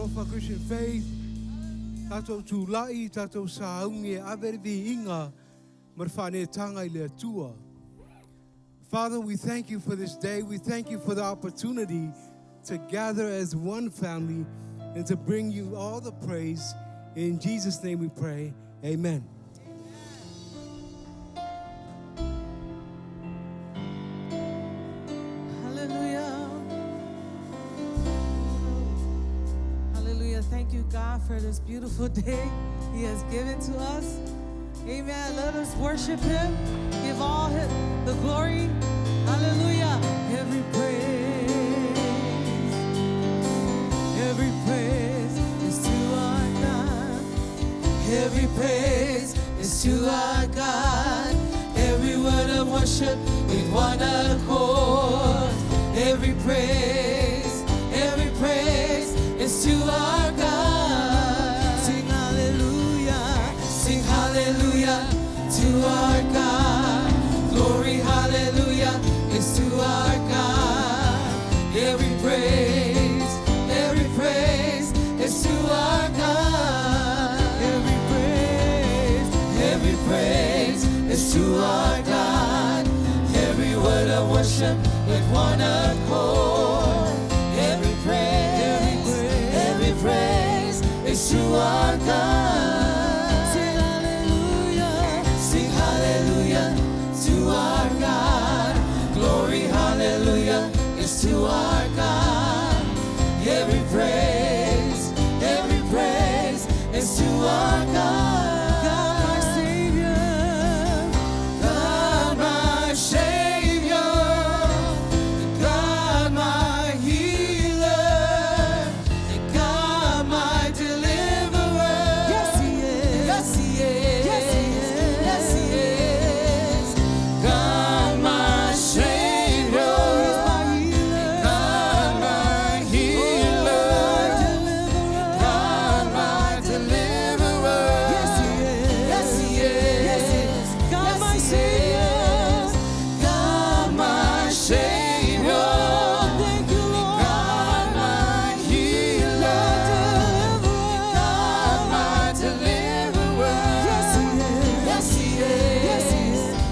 meaalofa Christian faith. Tātou tūlai, tātou sāungi, awerewi inga, marwhane tanga I le atua. Father, we thank you for this day. We thank you for the opportunity to gather as one family and to bring you all the praise. In Jesus' name we pray. Amen. Hallelujah. Hallelujah. Thank you, God, for this beautiful day He has given to us. Amen. Let us worship Him. Give all Him the glory. Hallelujah. Every praise is to our God. Every praise is to our God. Every word of worship with one accord. Every praise is to our God. Sing hallelujah to our God. Glory, hallelujah, is to our God. Every praise is to our God. Every praise is to our God. Every word of worship with one accord. Every praise is to our God. Sing hallelujah to our God. Glory, hallelujah, is to our God. Every praise is to our God. God my Savior, God my Savior, God my healer, God my deliverer. Yes, He is. Yes, He is. Yes, He is. Yes, He is. God my Savior, God my healer, God my deliverer. Yes, He is. Yes, He is. God my Savior, God my Savior. Thank you, Lord. God my healer, God my deliverer. Yes, He is. Yes, He is.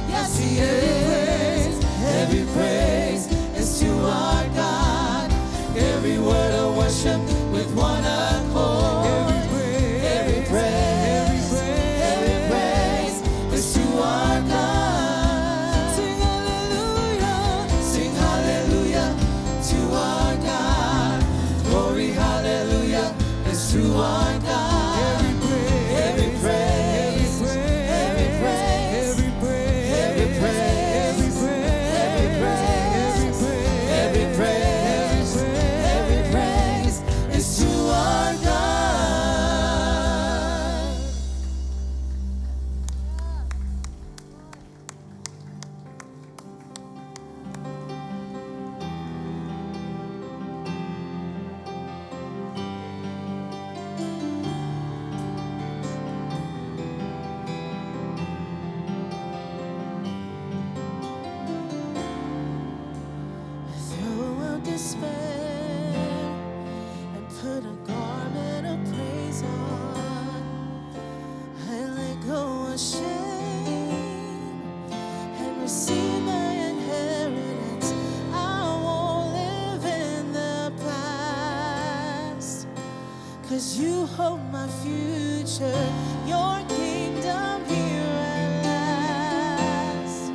Yes, He is. Every praise is to our God. Every word of worship with one accord. Every praise is to our God. Sing hallelujah to our God. Glory, hallelujah, is to our God. Every praise is to our God. Throw out despair and put a garment of praise on. I let go of shame and receive my inheritance. I won't live in the past, 'cause you hold my future, your kingdom here at last.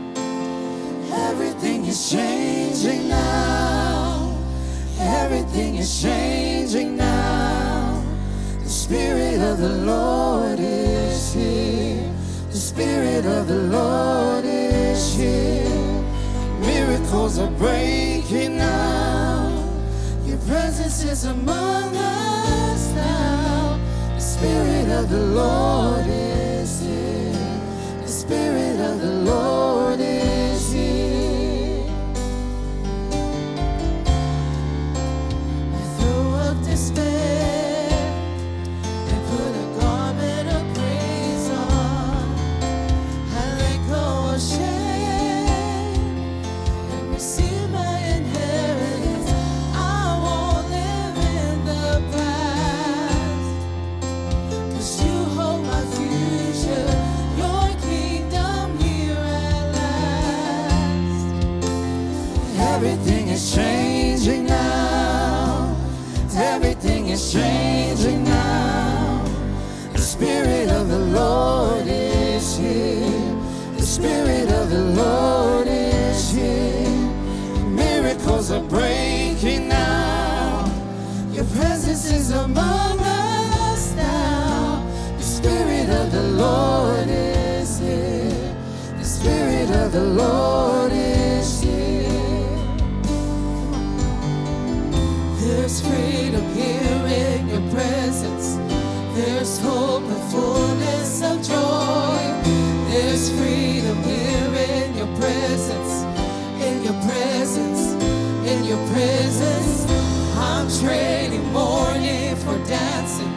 Everything is changing now. Everything is changing now. The Spirit of the Lord is here. The Spirit of the Lord is here. Miracles are breaking now. Your presence is among us now. The Spirit of the Lord is here. The Spirit of the Lord is here. Throw up despair and put a garment of praise on. I let go of shame and receive my inheritance. I won't live in the past. Everything is changing now. Everything is changing now. The Spirit of the Lord is here. The Spirit of the Lord is here. Miracles are breaking now. Your presence is among us now. The Spirit of the Lord is here. The Spirit of the Lord is here. There's freedom here in your presence. There's hope and fullness of joy. There's freedom here in your presence. In your presence. In your presence. I'm trading mourning for dancing.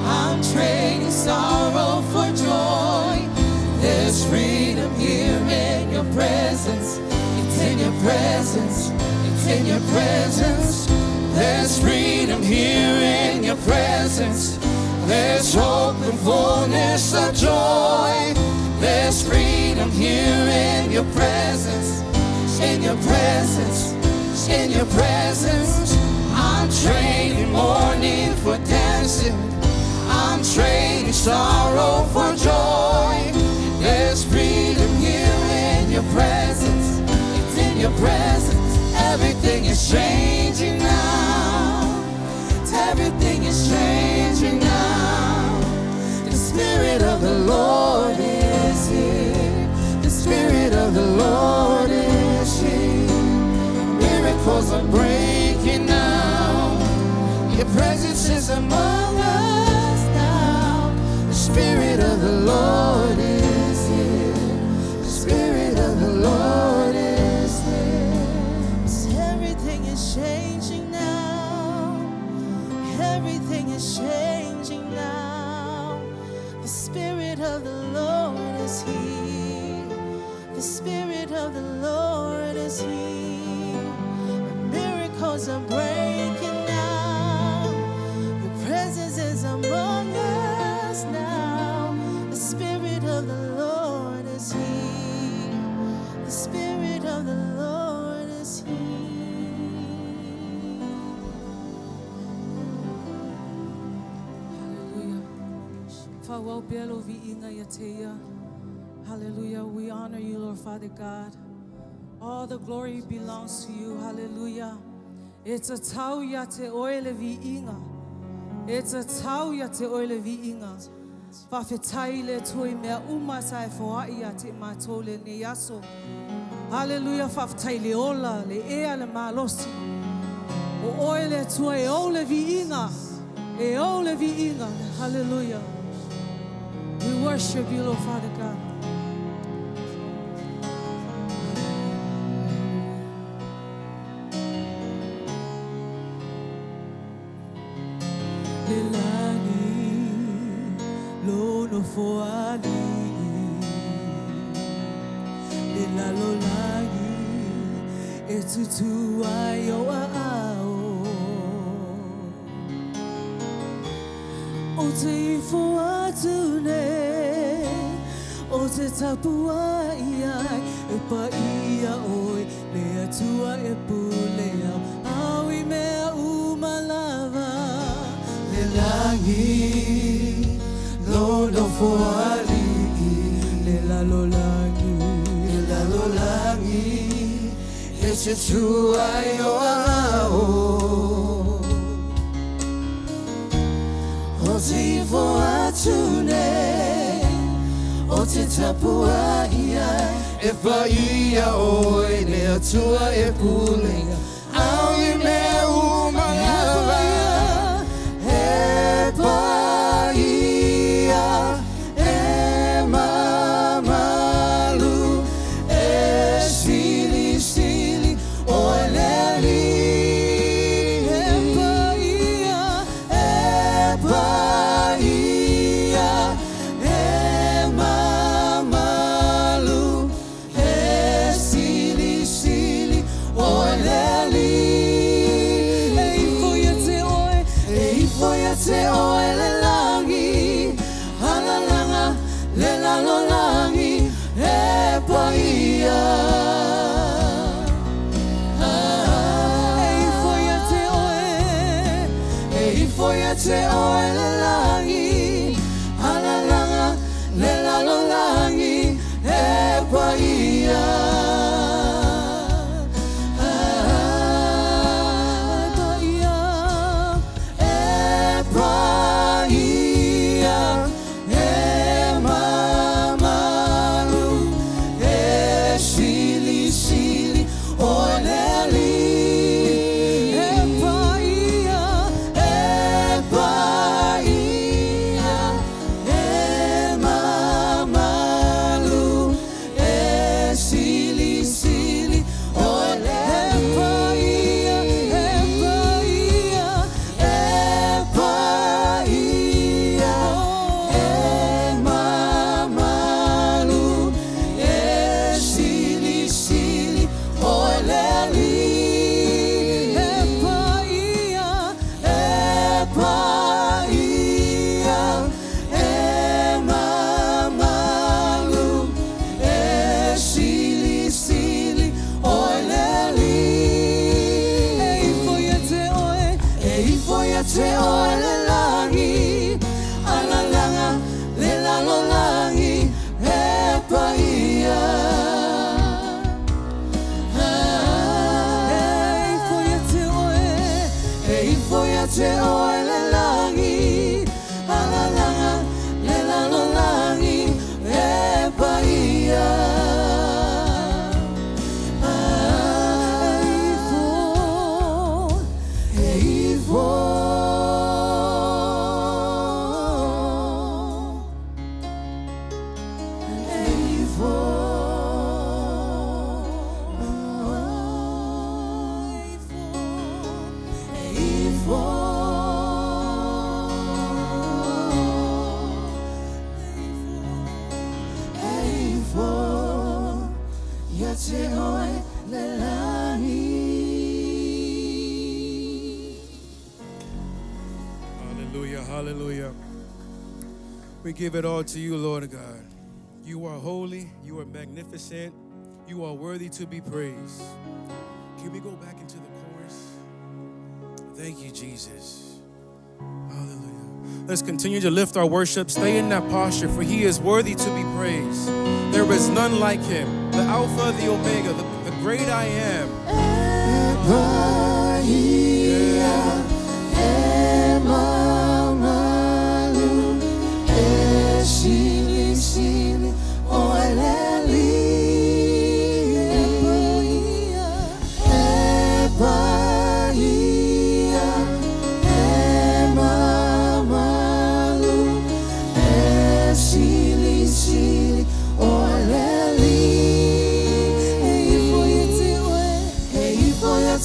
I'm trading sorrow for joy. There's freedom here in your presence. It's in your presence. It's in your presence. There's freedom here in your presence. There's hope and fullness of joy. There's freedom here in your presence. In your presence. In your presence. I'm trading mourning for dancing. I'm trading sorrow for joy. There's freedom here in your presence. It's in your presence. Everything is changing now. Everything is changing now. The Spirit of the Lord is here. The Spirit of the Lord is here. Miracles are breaking now. Your presence is among us now. The Spirit of the Lord is here. The Spirit of the Lord is here. Everything is changing now. Everything is changing now. The Spirit of the Lord is here. The Spirit of the Lord is here. Miracles are breaking now. Your presence is among us now. The Spirit of the Lord is here. The Spirit of the Lord is here. Hallelujah. We honor you, Lord Father God. All the glory belongs to you. Hallelujah. It's a tauya te oile vi inga. It's a tauya te oile vi inga. Whawhetai le tui mea umasai whaia te matole ne yaso. Hallelujah. Whawhetai le ola, le ea le malosi. O oile tui e ole vi inga. E ole vi inga. Hallelujah. We worship you, Lord Father God. Lelani, lono foali, lelalolagi, etutu ayo ao. O te ifo atune, o te tapua iai, e pa ia oi, le atua e pulea, awi mea umalava. Langi, lono foali, Lela lolangi, ese tu ayo ao. O te ifo atune, o te tapua ia, e pa ia oi, le atua e pulenga, aui mea umalava. E pa ia, e mamalu, e sili sili, o leli. E pa ia, e mamalu, e sili sili, o leli. te oe le langi, alalanga le lalolangi e paia. Te oe le langi, alalanga le lalolangi e paia. Ei foi te oe le langi, alalanga le lalolangi e paia. Hallelujah, hallelujah. We give it all to you, Lord God. You are holy, you are magnificent, you are worthy to be praised. Can we go back into the chorus? Thank you, Jesus. Hallelujah. Let's continue to lift our worship. Stay in that posture, for he is worthy to be praised. There is none like him. The Alpha, the Omega, the great I am.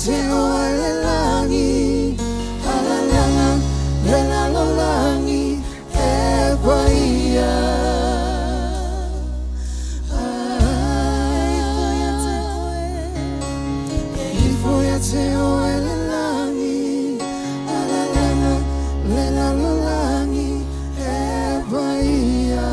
Te oe le langi, alalanga le lalolangi e paia. Te oe le langi, alalanga le lalolangi e paia.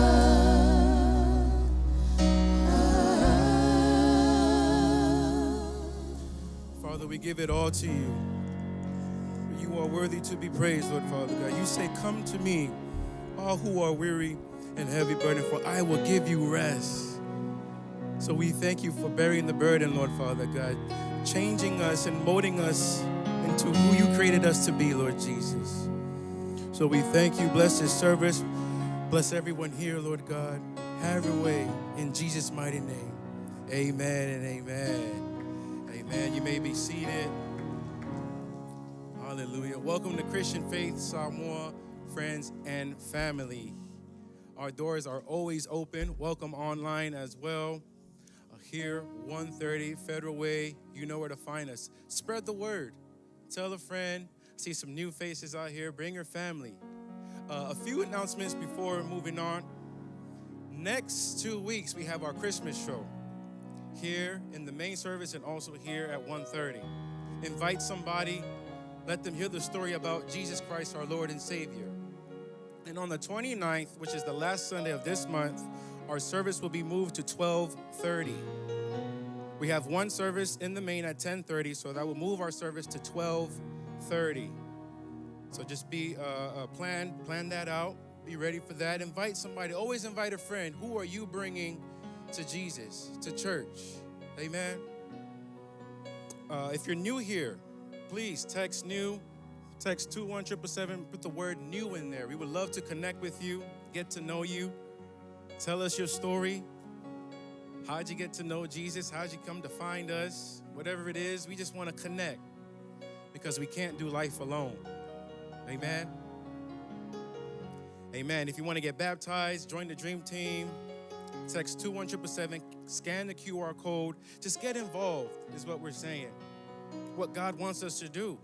Father, we give it all to you. You are worthy to be praised, Lord Father God. You say, come to me, all who are weary and heavy burdened, for I will give you rest. So we thank you for bearing the burden, Lord Father God, changing us and molding us into who you created us to be, Lord Jesus. So we thank you. Bless this service. Bless everyone here, Lord God. Have your way in Jesus' mighty name. Amen and amen. Amen. You may be seated. Hallelujah. Welcome to Christian Faith Samoa, friends and family. Our doors are always open. Welcome online as well. Here, 130 Federal Way. You know where to find us. Spread the word. Tell a friend. See some new faces out here. Bring your family. A few announcements before moving on. Next 2 weeks, we have our Christmas show here in the main service and also here at 1:30. Invite somebody. Let them hear the story about Jesus Christ, our Lord and Savior. And on the 29th, which is the last Sunday of this month, our service will be moved to 12:30. We have one service in the main at 10:30, so that will move our service to 12:30. So just be plan that out. Be ready for that. Invite somebody. Always invite a friend. Who are you bringing to Jesus, to church? Amen. If you're new here, please text new. Text 21777. Put the word new in there. We would love to connect with you, get to know you. Tell us your story. How'd you get to know Jesus? How'd you come to find us? Whatever it is, we just want to connect because we can't do life alone. Amen. Amen. If you want to get baptized, join the Dream Team. Text 21777. Scan the QR code. Just get involved is what we're saying. What God wants us to do.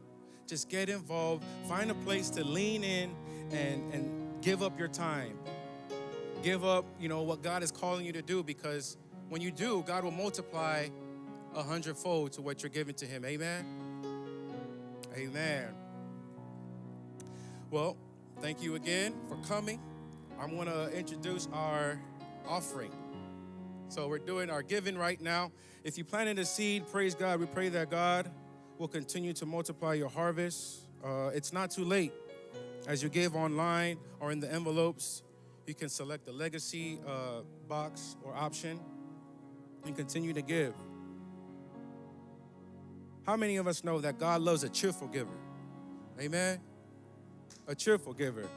Just get involved. Find a place to lean in and give up your time. Give up, what God is calling you to do, because when you do, God will multiply 100-fold to what you're giving to him. Amen? Amen. Well, thank you again for coming. I'm going to introduce our offering. So we're doing our giving right now. If you planted a seed, praise God. We pray that God will continue to multiply your harvest. It's not too late. As you give online or in the envelopes, you can select the legacy box or option and continue to give. How many of us know that God loves a cheerful giver? Amen? A cheerful giver.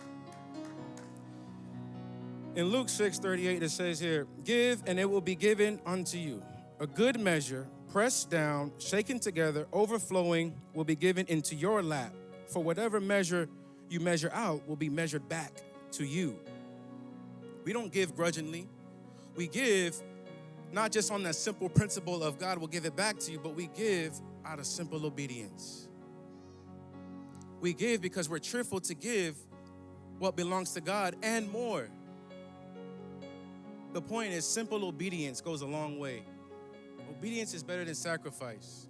In Luke 6:38, it says here, "Give, and it will be given unto you. A good measure, pressed down, shaken together, overflowing, will be given into your lap. For whatever measure you measure out will be measured back to you." We don't give grudgingly. We give not just on that simple principle of God will give it back to you, but we give out of simple obedience. We give because we're cheerful to give what belongs to God and more. The point is, simple obedience goes a long way. Obedience is better than sacrifice.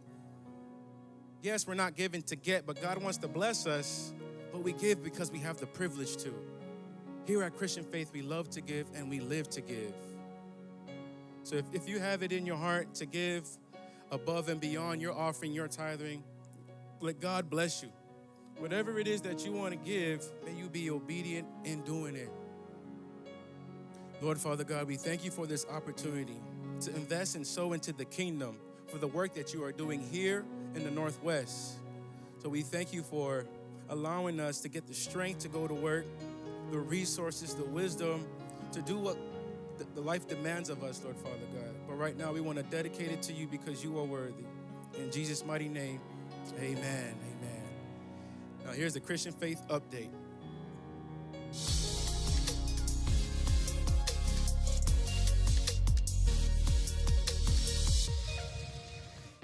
Yes, we're not giving to get, but God wants to bless us, but we give because we have the privilege to. Here at Christian Faith, we love to give and we live to give. So if you have it in your heart to give above and beyond your offering, your tithing, let God bless you. Whatever it is that you want to give, may you be obedient in doing it. Lord, Father God, we thank you for this opportunity to invest and sow into the kingdom for the work that you are doing here in the Northwest. So we thank you for allowing us to get the strength to go to work, the resources, the wisdom to do what the life demands of us, Lord Father God. But right now we want to dedicate it to you because you are worthy. In Jesus' mighty name, amen, amen. Now here's the Christian Faith update.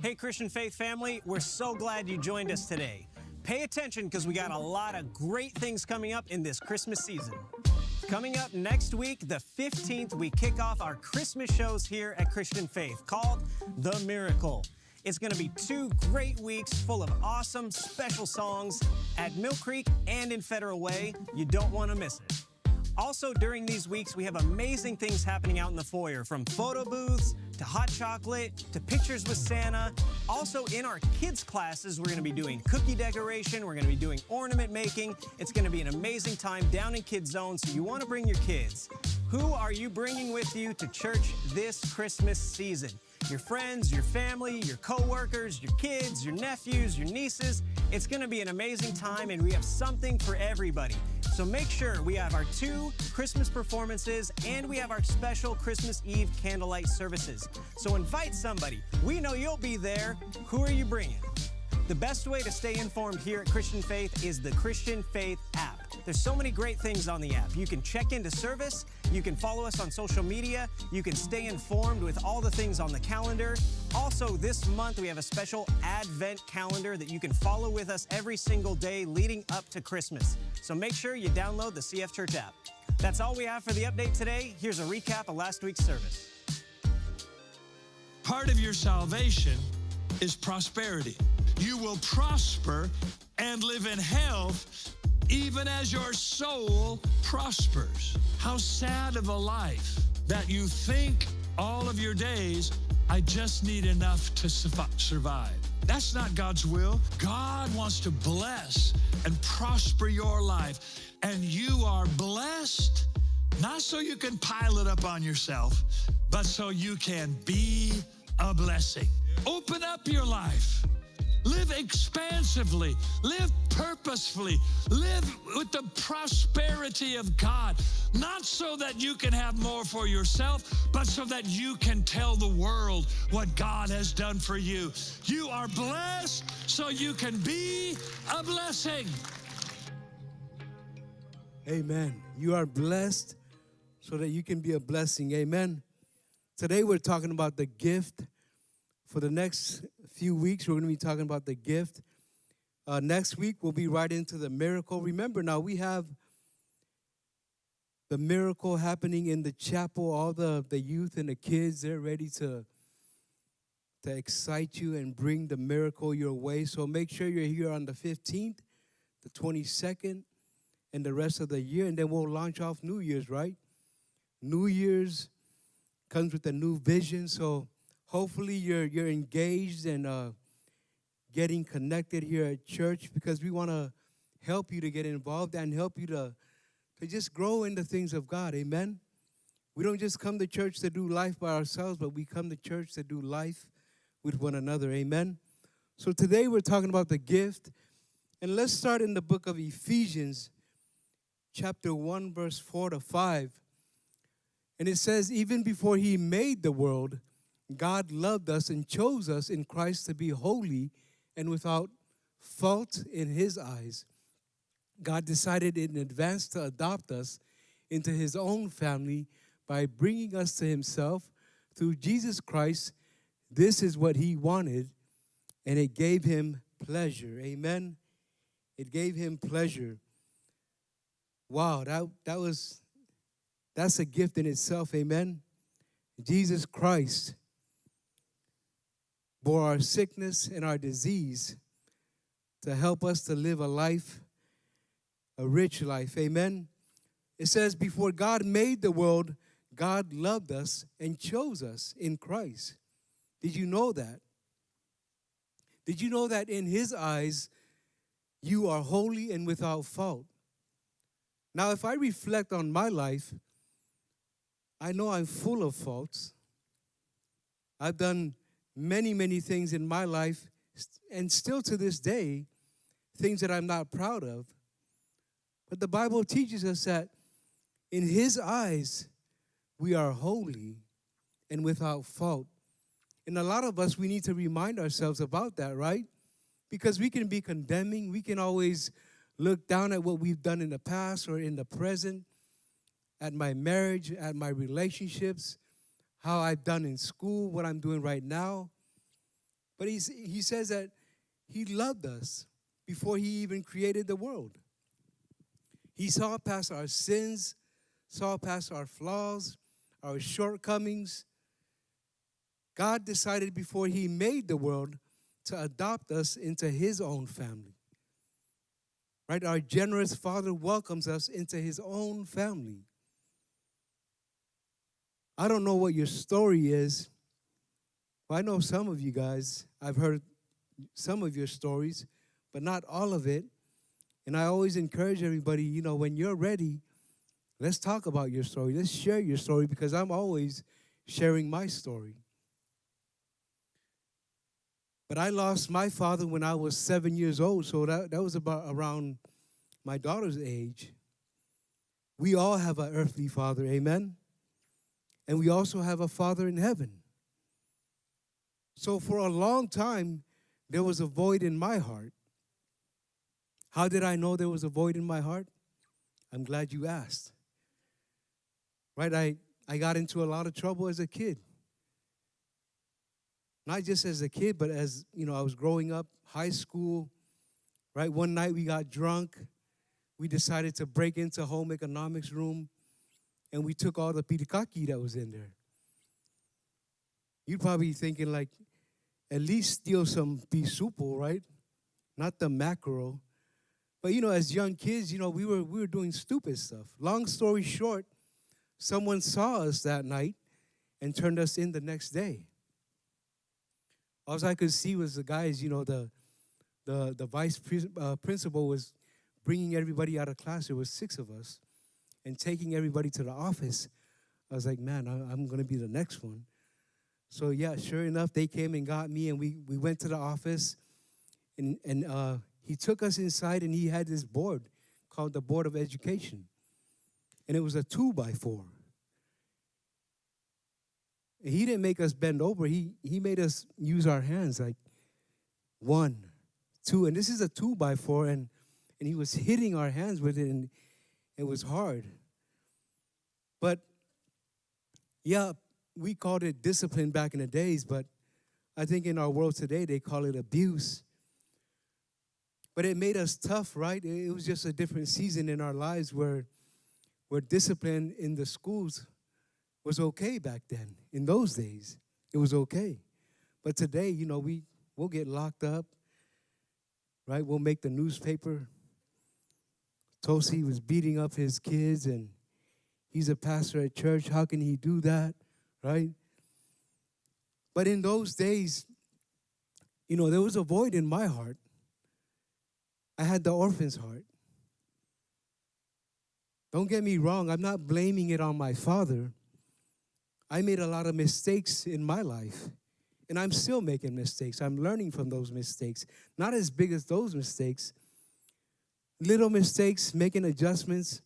Hey, Christian Faith family, we're so glad you joined us today. Pay attention because we got a lot of great things coming up in this Christmas season. Coming up next week, the 15th, we kick off our Christmas shows here at Christian Faith called The Miracle. It's going to be 2 great weeks full of awesome special songs at Mill Creek and in Federal Way. You don't want to miss it. Also, during these weeks, we have amazing things happening out in the foyer, from photo booths to hot chocolate to pictures with Santa. Also, in our kids' classes, we're going to be doing cookie decoration. We're going to be doing ornament making. It's going to be an amazing time down in Kids Zone, so you want to bring your kids. Who are you bringing with you to church this Christmas season? Your friends, your family, your coworkers, your kids, your nephews, your nieces. It's going to be an amazing time, and we have something for everybody. So make sure we have our 2 Christmas performances and we have our special Christmas Eve candlelight services. So invite somebody. We know you'll be there. Who are you bringing? The best way to stay informed here at Christian Faith is the Christian Faith app. There's so many great things on the app. You can check into service, you can follow us on social media, you can stay informed with all the things on the calendar. Also, this month we have a special Advent calendar that you can follow with us every single day leading up to Christmas. So make sure you download the CF Church app. That's all we have for the update today. Here's a recap of last week's service. Part of your salvation is prosperity. You will prosper and live in health even as your soul prospers. How sad of a life that you think all of your days I just need enough to survive. That's not God's will. God wants to bless and prosper your life. And you are blessed, not so you can pile it up on yourself, but so you can be a blessing. Open up your life. Live expansively. Live purposefully. Live with the prosperity of God. Not so that you can have more for yourself, but so that you can tell the world what God has done for you. You are blessed so you can be a blessing. Amen. You are blessed so that you can be a blessing. Amen. Today we're talking about the gift. For the next few weeks, we're going to be talking about the gift. Next week, we'll be right into the miracle. Remember now, we have the miracle happening in the chapel. All the youth and the kids, they're ready to excite you and bring the miracle your way. So make sure you're here on the 15th, the 22nd, and the rest of the year. And then we'll launch off New Year's, right? New Year's comes with a new vision. So hopefully you're engaged and getting connected here at church, because we want to help you to get involved and help you to just grow in the things of God. Amen. We don't just come to church to do life by ourselves, but we come to church to do life with one another. Amen. So today we're talking about the gift. And let's start in the book of Ephesians, chapter 1, verse 4 to 5. And it says, even before he made the world, God loved us and chose us in Christ to be holy and without fault in his eyes. God decided in advance to adopt us into his own family by bringing us to himself through Jesus Christ. This is what he wanted, and it gave him pleasure. Amen. It gave him pleasure. Wow, that's a gift in itself. Amen. Jesus Christ bore our sickness and our disease to help us to live a life, a rich life. Amen. It says, before God made the world, God loved us and chose us in Christ. Did you know that? Did you know that in his eyes, you are holy and without fault? Now, if I reflect on my life, I know I'm full of faults. I've done many, many things in my life, and still to this day, things that I'm not proud of. But the Bible teaches us that in his eyes, we are holy and without fault. And a lot of us, we need to remind ourselves about that, right? Because we can be condemning. We can always look down at what we've done in the past or in the present, at my marriage, at my relationships, how I've done in school, what I'm doing right now. But he says that he loved us before he even created the world. He saw past our sins, saw past our flaws, our shortcomings. God decided before he made the world to adopt us into his own family. Right? Our generous Father welcomes us into his own family. I don't know what your story is. Well, I know some of you guys. I've heard some of your stories, but not all of it. And I always encourage everybody, when you're ready, let's talk about your story. Let's share your story, because I'm always sharing my story. But I lost my father when I was 7 years old, so that was about around my daughter's age. We all have an earthly father, amen? And we also have a Father in heaven. So for a long time, there was a void in my heart. How did I know there was a void in my heart? I'm glad you asked. Right, I got into a lot of trouble as a kid. Not just as a kid, but as, I was growing up, high school, right? One night we got drunk. We decided to break into home economics room, and we took all the pirikaki that was in there. You're probably thinking, like, at least steal some pisupo, right? Not the mackerel. But, as young kids, we were doing stupid stuff. Long story short, someone saw us that night and turned us in the next day. All I could see was the guys, the principal was bringing everybody out of class. There was 6 of us, and taking everybody to the office. I was like, man, I'm going to be the next one. So, yeah, sure enough, they came and got me, and we went to the office, and he took us inside, and he had this board called the Board of Education, and it was a 2x4. And he didn't make us bend over. He made us use our hands, like 1, 2, and this is a 2x4, and he was hitting our hands with it, and it was hard. But, yeah, we called it discipline back in the days, but I think in our world today they call it abuse. But it made us tough, right? It was just a different season in our lives where discipline in the schools was okay back then. In those days, it was okay. But today, we'll get locked up, right? We'll make the newspaper. Tosi was beating up his kids, and he's a pastor at church. How can he do that, right? But in those days, there was a void in my heart. I had the orphan's heart. Don't get me wrong, I'm not blaming it on my father. I made a lot of mistakes in my life, and I'm still making mistakes. I'm learning from those mistakes. Not as big as those mistakes. Little mistakes, making adjustments.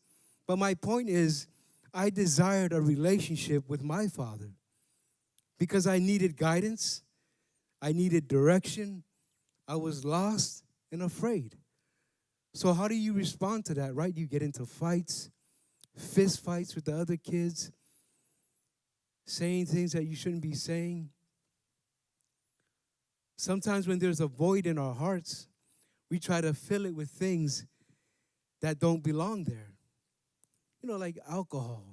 But my point is, I desired a relationship with my father because I needed guidance. I needed direction. I was lost and afraid. So how do you respond to that, right? You get into fights, fist fights with the other kids, saying things that you shouldn't be saying. Sometimes when there's a void in our hearts, we try to fill it with things that don't belong there. Like alcohol,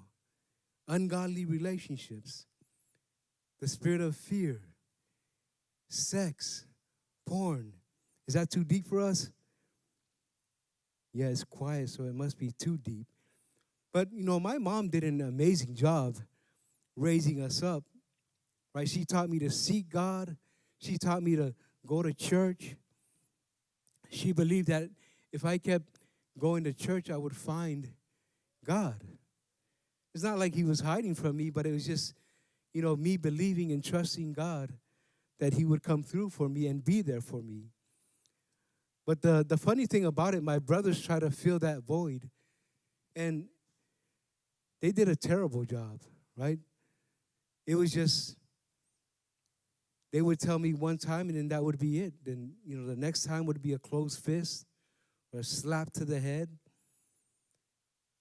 ungodly relationships, the spirit of fear, sex, porn. Is that too deep for us? Yeah, it's quiet, so it must be too deep. But, my mom did an amazing job raising us up, right? She taught me to seek God. She taught me to go to church. She believed that if I kept going to church, I would find God. It's not like he was hiding from me, but it was just, me believing and trusting God that he would come through for me and be there for me. But the funny thing about it, my brothers tried to fill that void, and they did a terrible job, right? It was just, they would tell me one time, and then that would be it. Then, the next time would be a closed fist or a slap to the head.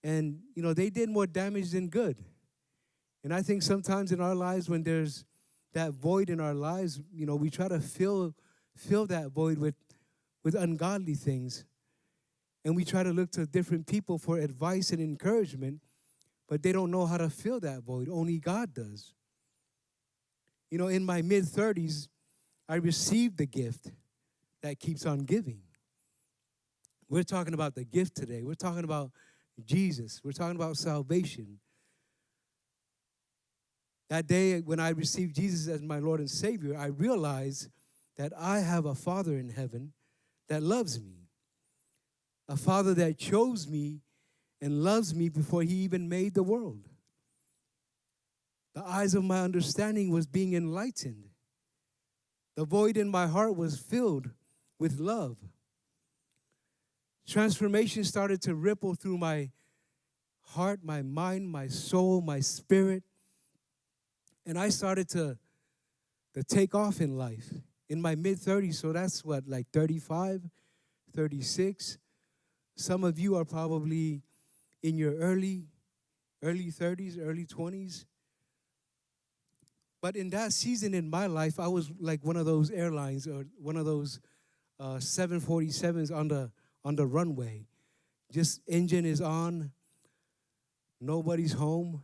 And, they did more damage than good. And I think sometimes in our lives when there's that void in our lives, we try to fill that void with ungodly things. And we try to look to different people for advice and encouragement, but they don't know how to fill that void. Only God does. In my mid-30s, I received the gift that keeps on giving. We're talking about the gift today. We're talking about Jesus. We're talking about salvation. That day when I received Jesus as my Lord and Savior, I realized that I have a Father in heaven that loves me. A Father that chose me and loves me before he even made the world. The eyes of my understanding was being enlightened. The void in my heart was filled with love. Transformation started to ripple through my heart, my mind, my soul, my spirit. And I started to take off in life in my mid-30s. So that's what, like 35, 36. Some of you are probably in your early 30s, early 20s. But in that season in my life, I was like one of those airlines or one of those 747s on the runway. Just engine is on, nobody's home.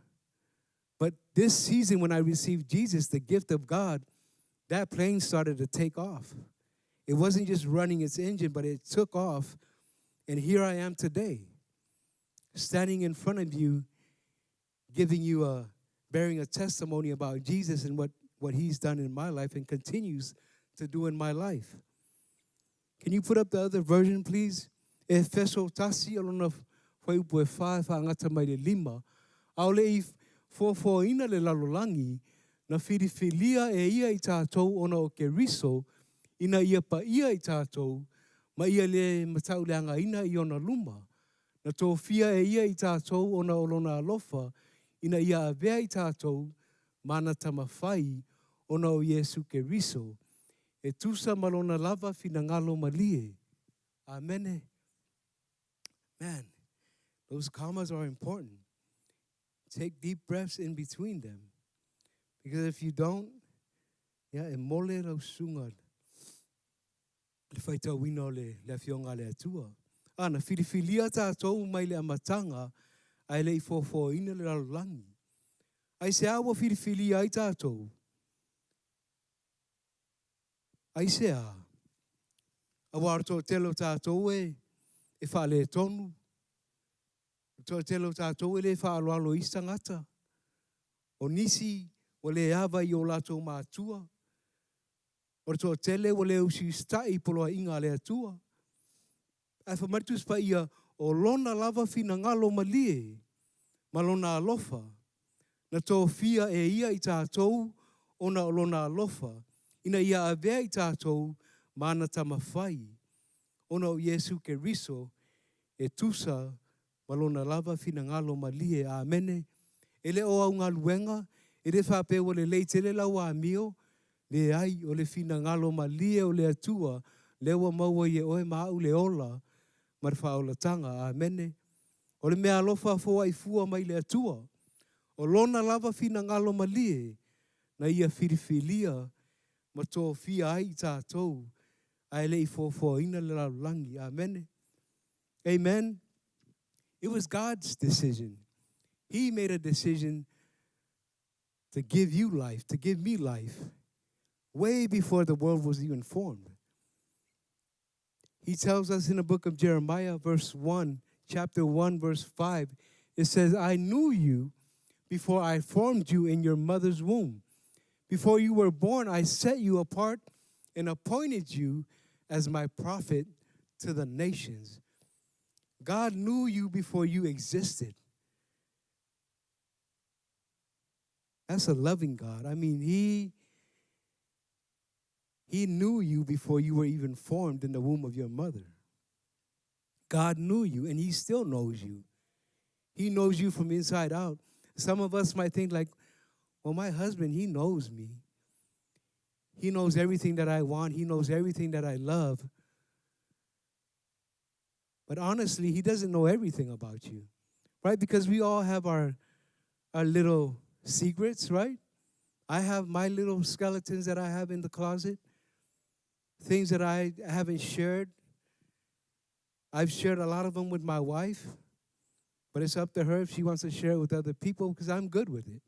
But this season when I received Jesus, the gift of God, that plane started to take off. It wasn't just running its engine, but it took off. And here I am today, standing in front of you, bearing a testimony about Jesus and what he's done in my life and continues to do in my life. Can you put up the other version, please? E feso tasi alona whai upu e whae whaangata mai le 5. Aole I fōfōina le lalolangi na whiriwhilia e ia I tātou ona o ke riso ina ia pa ia I tātou ma ia le matau le anga ina I ona luma. Na tō fia e ia I tātou ona olona alofa ina ia avea I tātou mana tamawhai ona o Yesu ke riso. E tusa malona lava finangalo malie. Amen. Man, those commas are important. Take deep breaths in between them. Because if you don't, e mole rau sunga. Le whaita wino le fionga le atua. Na whiriwhilia tātou mai le amatanga ai le I fōfōina le lalolangi. Ai se awa whiriwhilia ai tātou. Ai se a. Awa ato telo tātou e whale tonu. Tō telo tātou le whaaloalo istangata. O nisi o le awa I o lato mātua. O tō tele o le usi stai poloa inga le atua. Ai whamaritus pa ia o lona lava fina ngalo malie. Malona alofa. Na tō fia e ia I tātou ona o lona alofa. Ina ia avea I tātou mana tamawhai. Ona o Yesu ke riso e tusa malona lava fina ngalo malie. Amene. Ele o au ngā luenga. Ele whape o le leitele lau a mio. Le ai o le fina ngalo malie o le atua. Lewa maua I e oe mau le ola. Marfa o la tanga. Amene. O le mea alofa fua I fua mai le atua. O lona lava fina ngalo malie. Na ia whiriwhilia. Ma tō fia ai tātou. Ai le I fōfōina le lalolangi. Amen. Amen. It was God's decision. He made a decision to give you life, to give me life, way before the world was even formed. He tells us in the book of Jeremiah, chapter 1, verse 5, it says, I knew you before I formed you in your mother's womb. Before you were born, I set you apart and appointed you as my prophet to the nations. God knew you before you existed. That's a loving God. I mean, He knew you before you were even formed in the womb of your mother. God knew you, and He still knows you. He knows you from inside out. Some of us might think like, well, my husband, he knows me. He knows everything that I want. He knows everything that I love. But honestly, He doesn't know everything about you, right? Because we all have our little secrets, right? I have my little skeletons that I have in the closet, things that I haven't shared. I've shared a lot of them with my wife, but it's up to her if she wants to share it with other people because I'm good with it.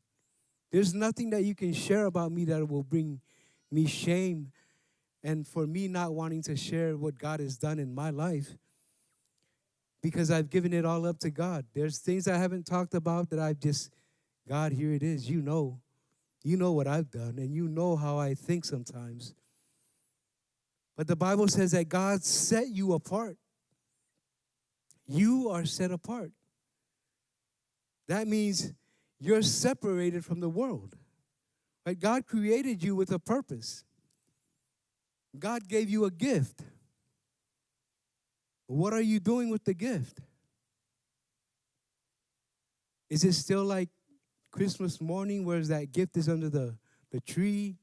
There's nothing that you can share about me that will bring me shame and for me not wanting to share what God has done in my life because I've given it all up to God. There's things I haven't talked about that I've just, God, here it is. You know what I've done, and you know how I think sometimes. But the Bible says that God set you apart. You are set apart. That means you're separated from the world. Right? God created you with a purpose. God gave you a gift. What are you doing with the gift? Is it still like Christmas morning where that gift is under the tree?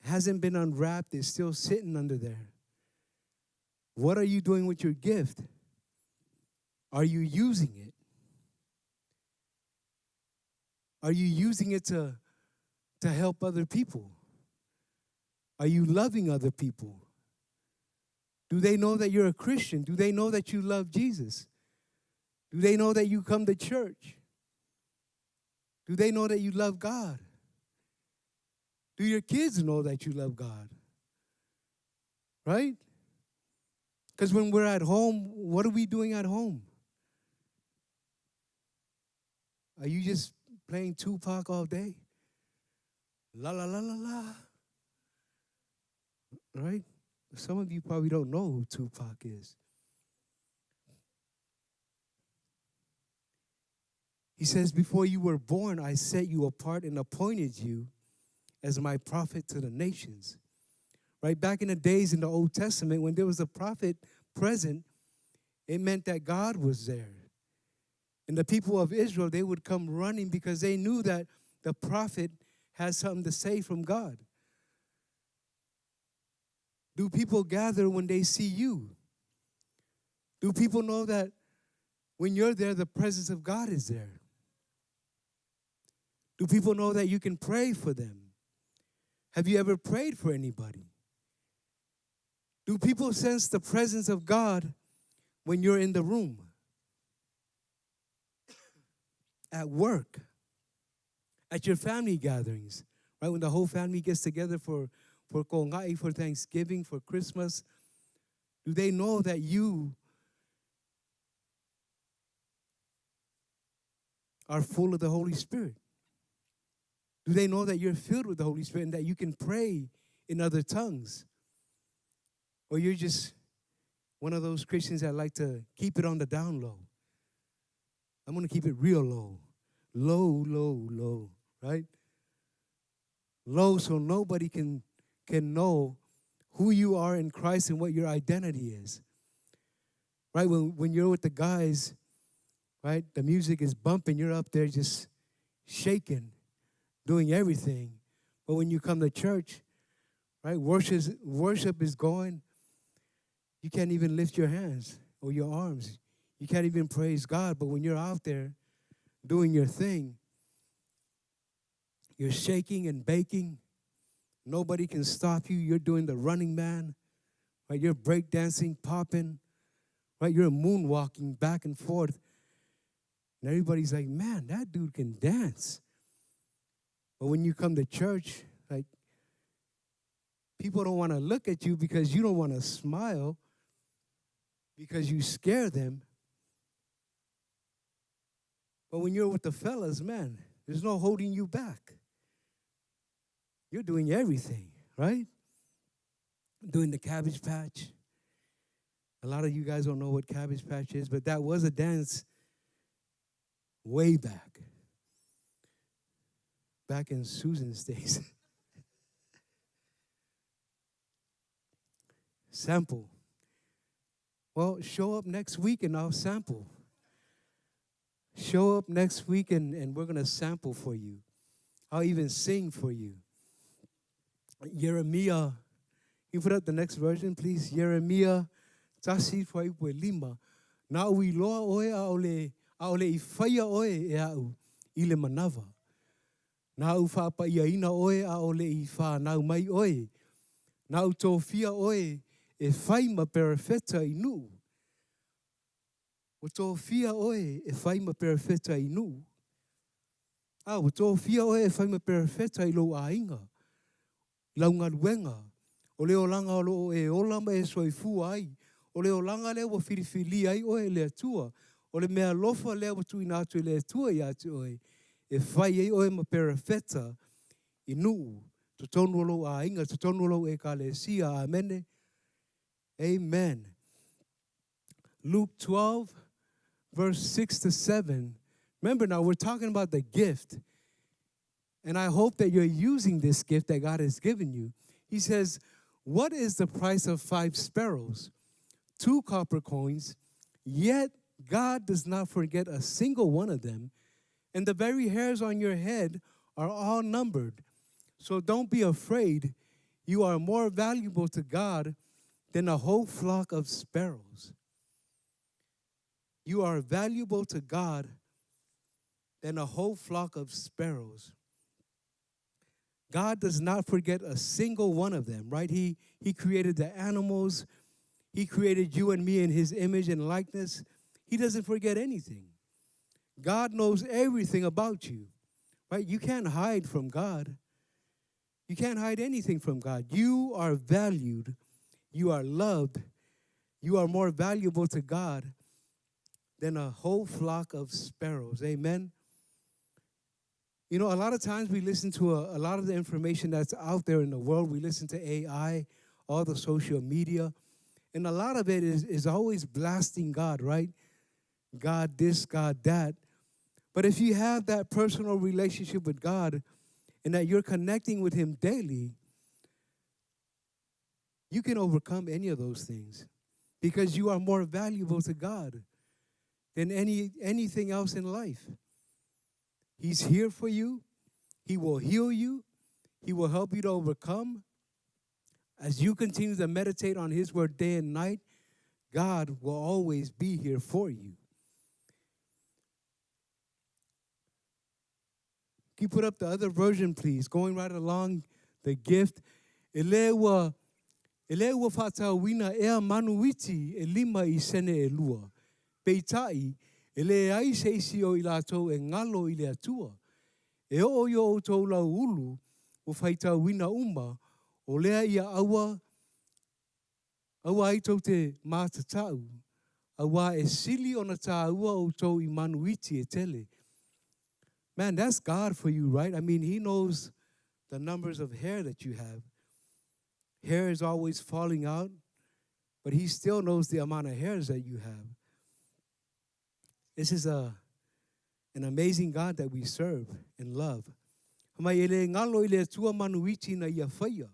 Hasn't been unwrapped, it's still sitting under there. What are you doing with your gift? Are you using it? Are you using it to help other people? Are you loving other people? Do they know that you're a Christian? Do they know that you love Jesus? Do they know that you come to church? Do they know that you love God? Do your kids know that you love God? Right? Because when we're at home, what are we doing at home? Are you just playing Tupac all day? La la la la la. right? Some of you probably don't know who Tupac is. He says, before you were born, I set you apart and appointed you as my prophet to the nations. Right? Back in the days in the Old Testament, when there was a prophet present, it meant that God was there. And the people of Israel, they would come running because they knew that the prophet had something to say from God. Do people gather when they see you? Do people know that when you're there, the presence of God is there? Do people know that you can pray for them? Have you ever prayed for anybody? Do people sense the presence of God when you're in the room? At work? At your family gatherings? Right? When the whole family gets together for kongai, for Thanksgiving, for Christmas, do they know that you are full of the Holy Spirit? Do they know that you're filled with the Holy Spirit and that you can pray in other tongues? Or you're just one of those Christians that like to keep it on the down low? I'm going to keep it real low. Low, low, low, right? Low so nobody can know who you are in Christ and what your identity is. Right? When you're with the guys, right, the music is bumping, you're up there just shaking, doing everything. But when you come to church, right, worship is going, you can't even lift your hands or your arms. You can't even praise God. But when you're out there doing your thing, you're shaking and baking. Nobody can stop you. You're doing the running man, right? You're breakdancing, popping, right? You're moonwalking back and forth. And everybody's like, man, that dude can dance. But when you come to church, like, people don't want to look at you because you don't want to smile because you scare them. But when you're with the fellas, man, there's no holding you back. You're doing everything, right? Doing the Cabbage Patch. A lot of you guys don't know what Cabbage Patch is, but that was a dance way back. Back in Susan's days. Sample. Well, show up next week and I'll sample. Show up next week and we're going to sample for you. I'll even sing for you. Jeremiah, you put up the next version, please. Jeremiah, Tosi fai pue lima. Na ui loa oe aole I whaia oe e au I le manava. Na u whapa ia ina oe aole I whanau mai oe. Na u tō fia oe e whai ma perifeta I nu. O tō fia oe e whai ma perifeta I nu. O tō fia oe e whai ma perifeta I lo a inga. Launga luenga. O leo langa o lo e olama e soifua ai. O leo langa leo wa whiriwhili ai oe le atua. O le meaalofa leo wa tui nātu le atua I atu oe. E whai ai oe ma perifeta I nu. To tonu lo a inga, to tonu lo e ka le sia. Amene. Amen. Luke 12, verse 6 to 7. Remember now, we're talking about the gift. And I hope that you're using this gift that God has given you. He says, what is the price of 5 sparrows? 2 copper coins. Yet God does not forget a single one of them. And the very hairs on your head are all numbered. So don't be afraid. You are more valuable to God than a whole flock of sparrows. You are valuable to God than a whole flock of sparrows. God does not forget a single one of them, right? He created the animals. He created you and me in His image and likeness. He doesn't forget anything. God knows everything about you, right? You can't hide from God. You can't hide anything from God. You are valued. You are loved. You are more valuable to God than a whole flock of sparrows. Amen. You know, a lot of times we listen to a lot of the information that's out there in the world. We listen to AI. all the social media. And a lot of it is always blasting God, right? God this, God that. But if you have that personal relationship with God and that you're connecting with him daily, you can overcome any of those things because you are more valuable to God than anything else in life. He's here for you. He will heal you. He will help you to overcome. As you continue to meditate on his word day and night, God will always be here for you. Can you put up the other version, please? Going right along, the gift. Elewa whatauina ea manuiti e lima I sene e lua. Peitai, ele ai seisi o I lātou e ngalo I le atua. E o yo o tau lau ulu, o whaitauina uma, o lea ia aua ai tau te mātatau. Awa e sili o na tāua o tau I manuiti e tele. Man, that's God for you, right? I mean, he knows the numbers of hair that you have. Hair is always falling out, but he still knows the amount of hairs that you have. This is an amazing God that we serve and love. Mai ele ngalo I le tua manuiti na ia whaia.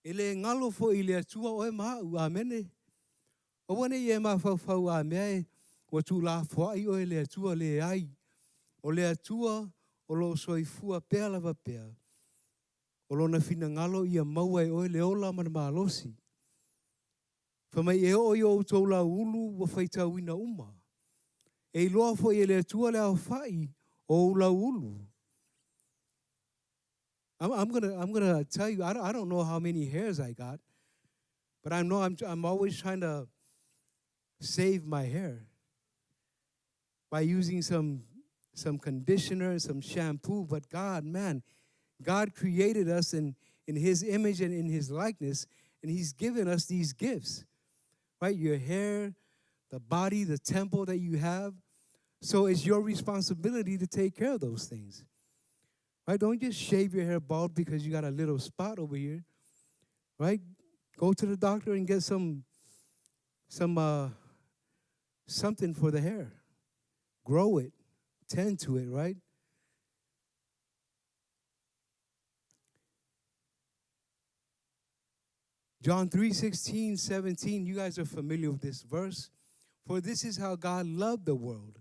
Ele ngalo fo I le tua o e mau, amene. O wane I e mawhau a mea e, wa tu la fwai o e le tua le ai. O le atua, o lo soifua pea lava pea. O lo na fina ngalo ia maua e oe le ola mana maalosi. Whamai e o o tau la ulu wa whaitau ina uma. E loa fo I le atua le au whai o la ulu. I'm gonna tell you, I don't know how many hairs I got, but I know I'm always trying to save my hair by using some conditioner and some shampoo. But God, man, God created us in his image and in his likeness, and he's given us these gifts, right? Your hair, the body, the temple that you have. So it's your responsibility to take care of those things, right? Don't just shave your hair bald because you got a little spot over here, right? Go to the doctor and get something for the hair. Grow it. Tend to it, right? John 3:16, 17, you guys are familiar with this verse. For this is how God loved the world.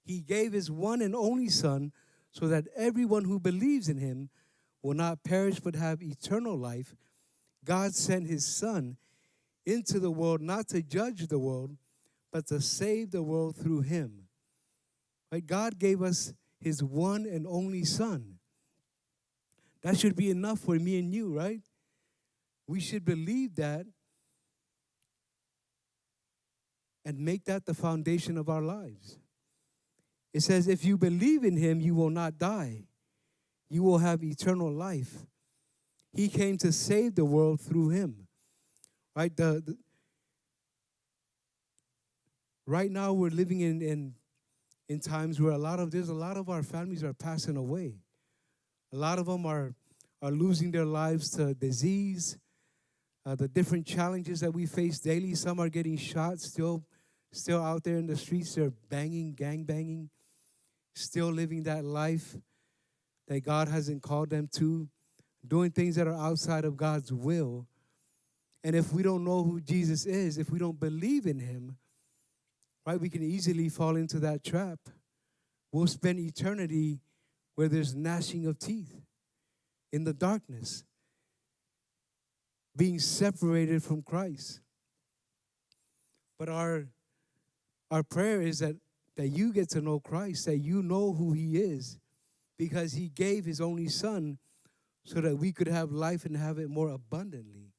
He gave his one and only Son so that everyone who believes in him will not perish but have eternal life. God sent his Son into the world not to judge the world, but to save the world through him. Right? God gave us his one and only Son. That should be enough for me and you, right? We should believe that and make that the foundation of our lives. It says, if you believe in him, you will not die. You will have eternal life. He came to save the world through him. Right? Right now we're living in times where there's a lot of our families are passing away. A lot of them are losing their lives to disease, the different challenges that we face daily. Some are getting shot, still out there in the streets. They're banging, gang banging, still living that life that God hasn't called them to, doing things that are outside of God's will. And if we don't know who Jesus is, if we don't believe in him, right, we can easily fall into that trap. We'll spend eternity where there's gnashing of teeth, in the darkness, being separated from Christ. But our prayer is that you get to know Christ, that you know who he is, because he gave his only Son so that we could have life and have it more abundantly.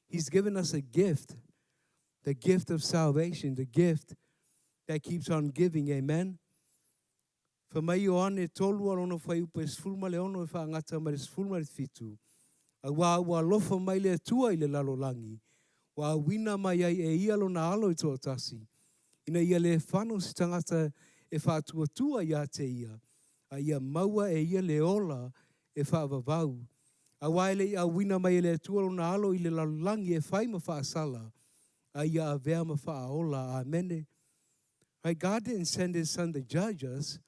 He's given us a gift, the gift of salvation, the gift that keeps on giving, amen? Fa mai o ane tolu alono fai upa esfulma leono e fa angata ma esfulma le fitu. A wa lofa mai le tua I le lalolangi. Wa wina mai ai e ia lo na alo I tō tasi. Ina ia le whano si tangata e wha tua ia te ia. A ia maua e ia le ola e wha vavau. A waile a wina mai le tualo na alo i le lalulangi e whai ma whaasala. A ia a vea ma whaaola. Amen. Right? God didn't send his son to judge us.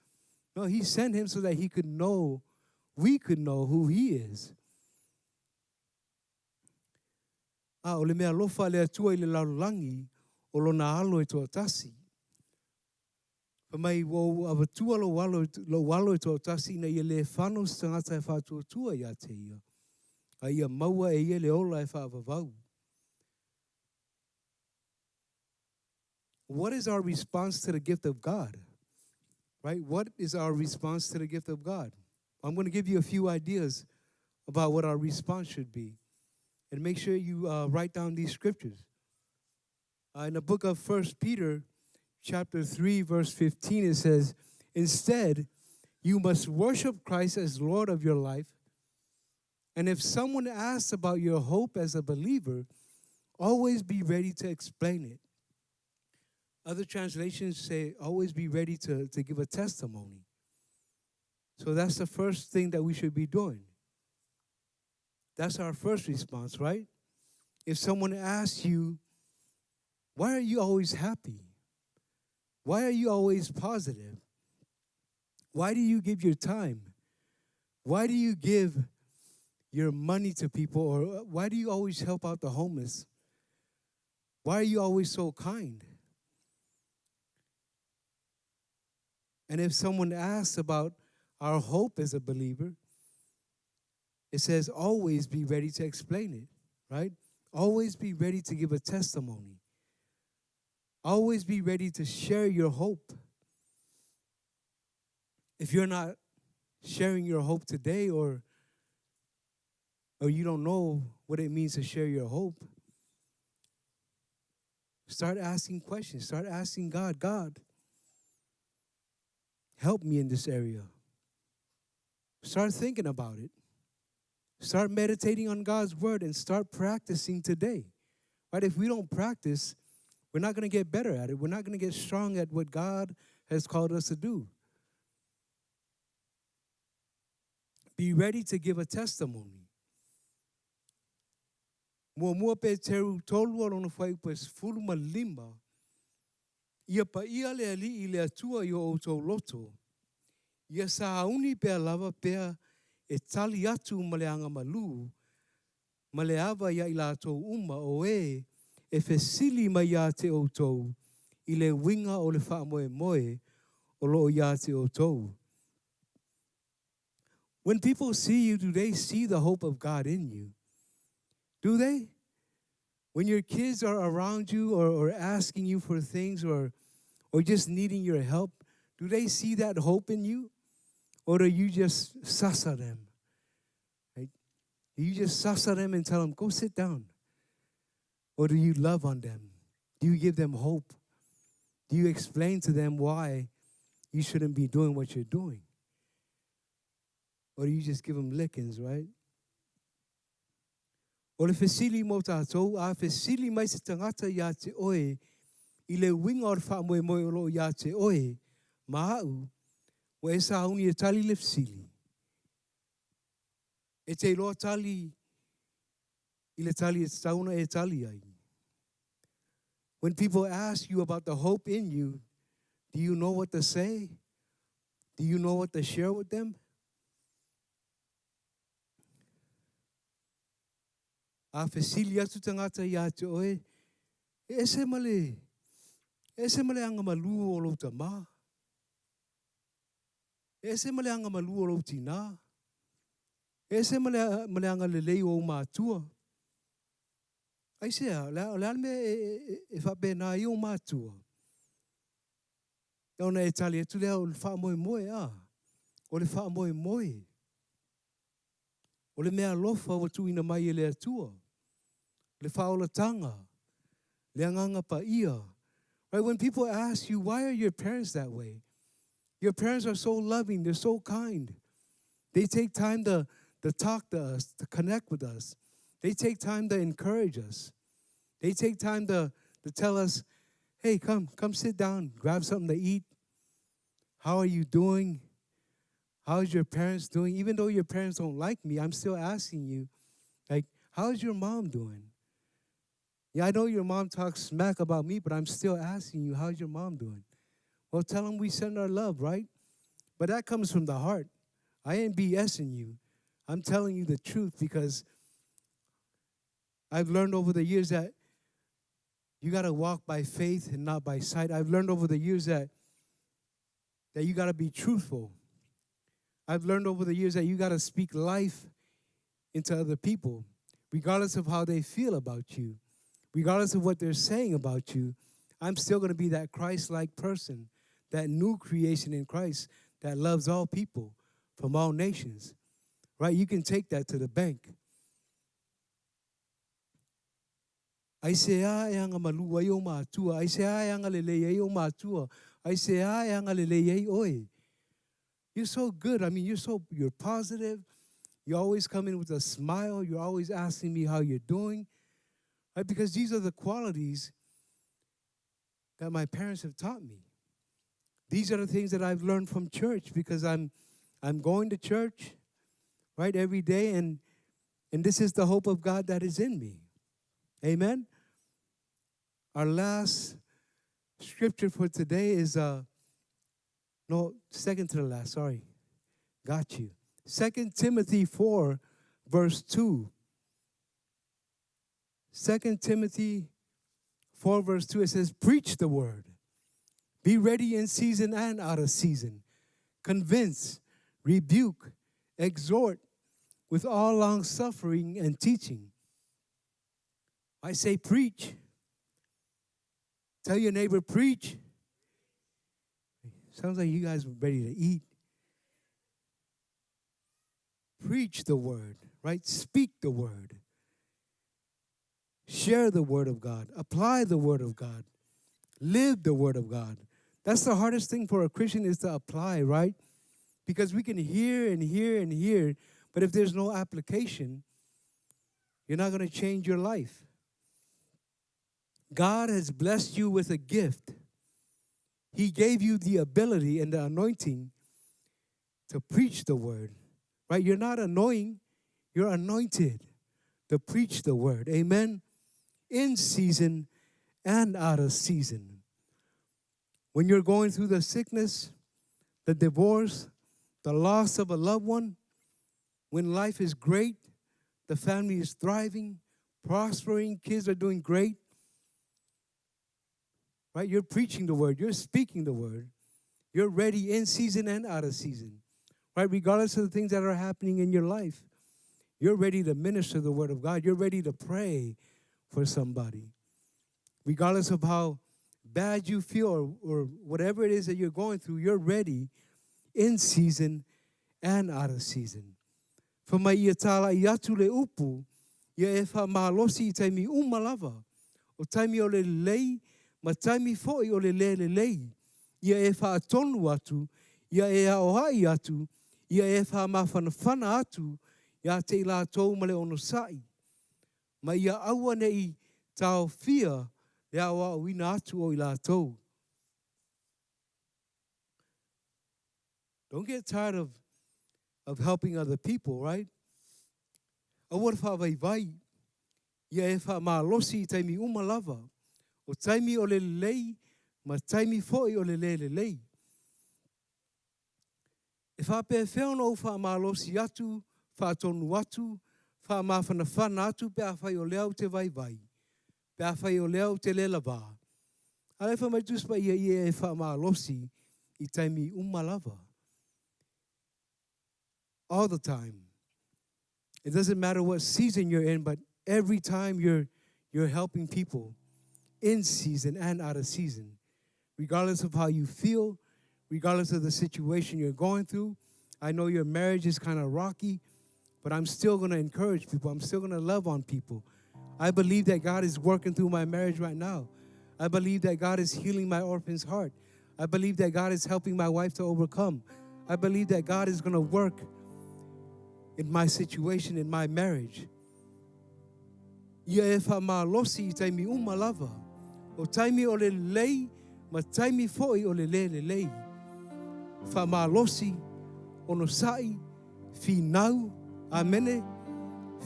No, he sent him so that he could know, we could know who he is. O le mea lofa le atua I le lalulangi o lo na alo e toa tasi. Pa mai wo avatua lo walo e toa tasi na ia le whano stangata e whātua tua ia te ia. A ia maua e ia le ola e whaavavau. What is our response to the gift of God? Right? What is our response to the gift of God? I'm going to give you a few ideas about what our response should be. And make sure you write down these scriptures. In the book of 1 Peter, chapter 3, verse 15, it says, instead, you must worship Christ as Lord of your life. And if someone asks about your hope as a believer, always be ready to explain it. Other translations say, always be ready to give a testimony. So that's the first thing that we should be doing. That's our first response, right? If someone asks you, why are you always happy? Why are you always positive? Why do you give your time? Why do you give your money to people? Or why do you always help out the homeless? Why are you always so kind? And if someone asks about our hope as a believer, it says always be ready to explain it, right? Always be ready to give a testimony. Always be ready to share your hope. If you're not sharing your hope today or you don't know what it means to share your hope, start asking questions. Start asking God, help me in this area. Start thinking about it. Start meditating on God's word and start practicing today. Right? If we don't practice, we're not going to get better at it. We're not going to get strong at what God has called us to do. Be ready to give a testimony. Mua pe teru tolu alona fai pues fuluma lima. Ia pa ia le ali I le atua I o outou loto. Ia sa hauni pe lava pea e tali atu ma le anga malu. Ma le ava ia I lātou uma o e fesili ma ia te outou I le winga o le wha moe moe o lo ia te outou. When people see you, do they see the hope of God in you? Do they? When your kids are around you or asking you for things or just needing your help, do they see that hope in you? Or do you just sasa them? Right? Do you just sasa them and tell them, go sit down? Or do you love on them? Do you give them hope? Do you explain to them why you shouldn't be doing what you're doing? Or do you just give them lickings, right? O le fesili mo tātou, a fesili mai se tangata ia te oe, I le winga o le wha moe moe o lo ia te oe, mahau, o e sa hauni e tali le fesili. E te loa tali, I le tali e tauna e tali ai. When people ask you about the hope in you, do you know what to say? Do you know what to share with them? A fesili atu tangata ia te oe, e se male anga malu o lo tama. E se male anga malu o lo tina. E se male anga lelei o mātua. Ai sea, le alme e whapena I o mātua. Ona e tali atu lea o le wha moe moe o le wha moe moe. O le mea lofa o tuina mai e le atua. Le whaolatanga. Le anganga pa ia. Right? When people ask you, why are your parents that way? Your parents are so loving. They're so kind. They take time to talk to us, to connect with us. They take time to encourage us. They take time to tell us, hey, come sit down, grab something to eat. How are you doing? How's your parents doing? Even though your parents don't like me, I'm still asking you, like, how's your mom doing? Yeah, I know your mom talks smack about me, but I'm still asking you, how's your mom doing? Well, tell them we send our love, right? But that comes from the heart. I ain't BSing you. I'm telling you the truth because I've learned over the years that you got to walk by faith and not by sight. I've learned over the years that you got to be truthful. I've learned over the years that you got to speak life into other people, regardless of how they feel about you, regardless of what they're saying about you. I'm still going to be that Christ-like person, that new creation in Christ that loves all people from all nations, right? You can take that to the bank. Ai se a e anga malua i o mātua. Ai se a e anga lele i o mātua. Ai se a e anga lele i oi. You're so good. I mean, you're positive. You always come in with a smile. You're always asking me how you're doing. Right? Because these are the qualities that my parents have taught me. These are the things that I've learned from church because I'm going to church, right, every day, and this is the hope of God that is in me. Amen? Our last scripture for today is, second to the last, sorry. Got you. 2 Timothy 4, verse 2. 2 Timothy 4, verse 2, it says, preach the word. Be ready in season and out of season. Convince, rebuke, exhort with all long suffering and teaching. I say preach. Tell your neighbor, preach. Sounds like you guys were ready to eat. Preach the word, right? Speak the word. Share the word of God. Apply the word of God. Live the word of God. That's the hardest thing for a Christian is to apply, right? Because we can hear and hear and hear, but if there's no application, you're not going to change your life. God has blessed you with a gift. He gave you the ability and the anointing to preach the word, right? You're not annoying, you're anointed to preach the word. Amen? In season and out of season. When you're going through the sickness, the divorce, the loss of a loved one, when life is great, the family is thriving, prospering, kids are doing great, right? You're preaching the word. You're speaking the word. You're ready in season and out of season, right? Regardless of the things that are happening in your life, you're ready to minister the word of God. You're ready to pray for somebody. Regardless of how bad you feel or whatever it is that you're going through, you're ready in season and out of season. For mai ia tala I atu le upu, ia e wha mahalosi I taimi umalava, o taimi o le lei, ma taimi fo'i o le lei, ia e wha atonu atu, ia e aohai atu, ia e wha mawhanawhana atu, ia te ila tau ma le ono sai. Ma ia aua nei tau fia, le awa o ina atu o ila tau. Don't get tired of helping other people, right? Awa wha vai vai, ia e wha mahalosi I taimi umalava, o taimi o le lei, ma taimi fo'i o le lei. E wha pe whiauna o wha mahalosi atu, wha tonu atu, wha mawhanawhana atu, pe a whai o leo te vai vai, pe a whai o leo te lela wā. Ale wha mai tuspa ia e wha mahalosi I taimi umalava. All the time. It doesn't matter what season you're in, but every time you're helping people in season and out of season, regardless of how you feel, regardless of the situation you're going through. I know your marriage is kind of rocky, but I'm still going to encourage people. I'm still going to love on people. I believe that God is working through my marriage right now. I believe that God is healing my orphan's heart. I believe that God is helping my wife to overcome. I believe that God is going to work in my situation, in my marriage. Ia e wha mahalosi I taimi umalava. O taimi o le lei, ma taimi fo'i o le lei. Wha mahalosi ono sai, finau, amene,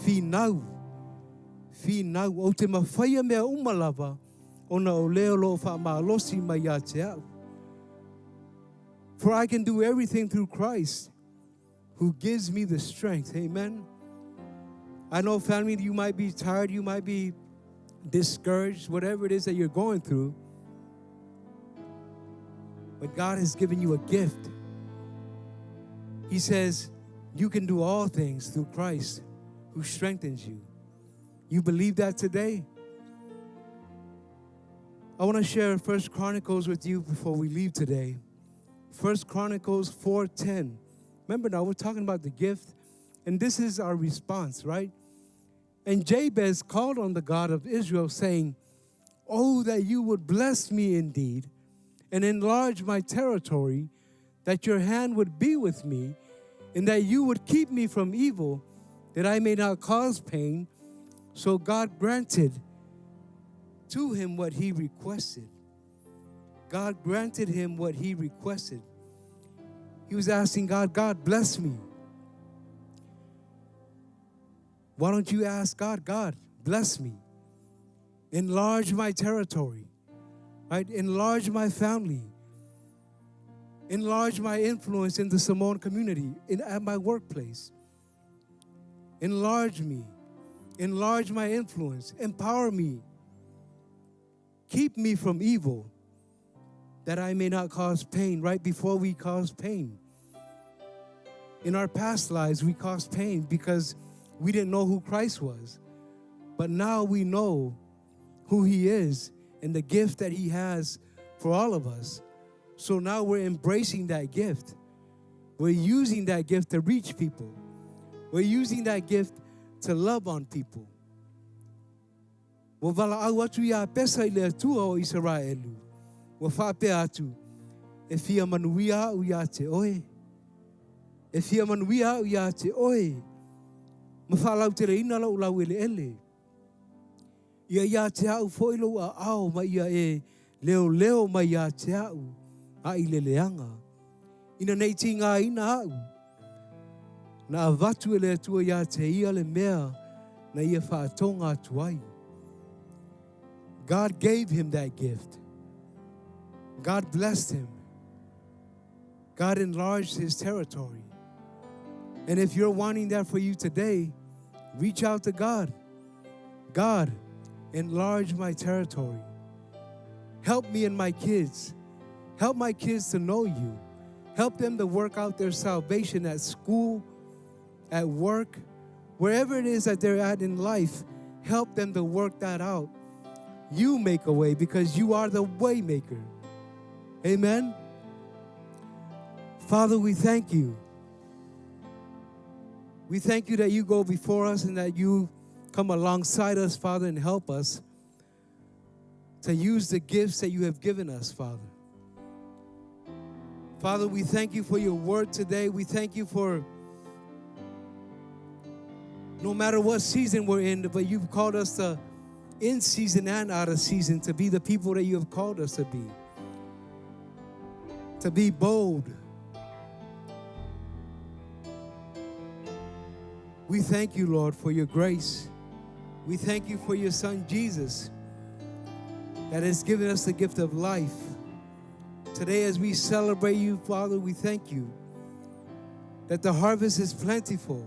finau, finau. O te mawhaia mea umalawa, ona o leo lo wha maalosi mai a te au. For I can do everything through Christ who gives me the strength. Amen. I know, family, you might be tired, you might be discouraged, whatever it is that you're going through. But God has given you a gift. He says, you can do all things through Christ who strengthens you. You believe that today? I want to share 1 Chronicles with you before we leave today. 1 Chronicles 4:10. Remember now, we're talking about the gift, and this is our response, right? And Jabez called on the God of Israel, saying, "Oh, that you would bless me indeed, and enlarge my territory, that your hand would be with me, and that you would keep me from evil, that I may not cause pain." So God granted to him what he requested. God granted him what he requested. He was asking God, God, bless me. Why don't you ask God, God, bless me. Enlarge my territory, right? Enlarge my family. Enlarge my influence in the Samoan community, at my workplace. Enlarge me. Enlarge my influence. Empower me. Keep me from evil, that I may not cause pain. Right before we cause pain. In our past lives, we caused pain because we didn't know who Christ was. But now we know who he is and the gift that he has for all of us. So now we're embracing that gift. We're using that gift to reach people. We're using that gift to love on people. Wa wala au atu ia pesa I le atua o Israelu. Wa whape atu. E fia manuia au ia te oe. E fia manuia au ia te oe. Ma whalau te reina lau lau ele ele. Ia te au foilo a ao ma ia e leo leo ma ia te au. A I le leanga. Ina nei tinga ina au. Na avatu ele atua ia te ia le mea na ia whaatonga atuai. God gave him that gift. God blessed him. God enlarged his territory. And if you're wanting that for you today, reach out to God. God, enlarge my territory. Help me and my kids. Help my kids to know you. Help them to work out their salvation at school, at work, wherever it is that they're at in life. Help them to work that out. You make a way because you are the way maker. Amen. Father, we thank you. We thank you that you go before us and that you come alongside us, Father, and help us to use the gifts that you have given us, Father. Father, we thank you for your word today. We thank you for no matter what season we're in, but you've called us to, in season and out of season, to be the people that you have called us to be. To be bold. We thank you, Lord, for your grace. We thank you for your son, Jesus, that has given us the gift of life. Today, as we celebrate you, Father, we thank you that the harvest is plentiful.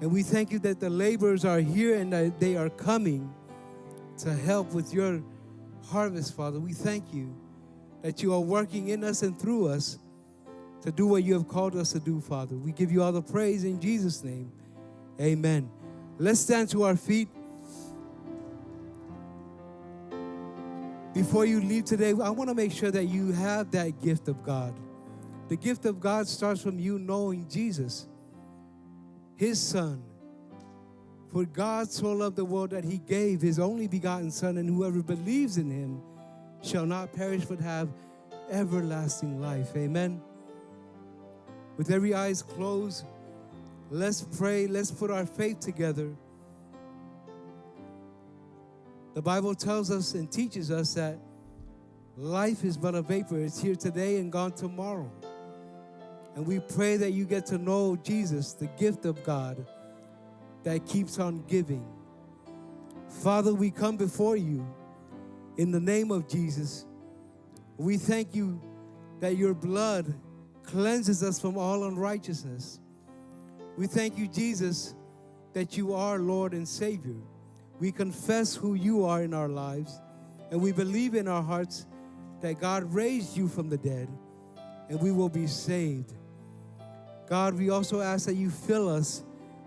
And we thank you that the laborers are here and that they are coming to help with your harvest, Father. We thank you that you are working in us and through us to do what you have called us to do, Father. We give you all the praise in Jesus' name. Amen. Let's stand to our feet. Before you leave today, I want to make sure that you have that gift of God. The gift of God starts from you knowing Jesus, his son. For God so loved the world that he gave his only begotten son, and whoever believes in him shall not perish but have everlasting life. Amen. With every eyes closed, let's pray. Let's put our faith together. The Bible tells us and teaches us that life is but a vapor. It's here today and gone tomorrow. And we pray that you get to know Jesus, the gift of God that keeps on giving. Father, we come before you in the name of Jesus. We thank you that your blood cleanses us from all unrighteousness. We thank you, Jesus, that you are Lord and Savior. We confess who you are in our lives, and we believe in our hearts that God raised you from the dead, and we will be saved. God, we also ask that you fill us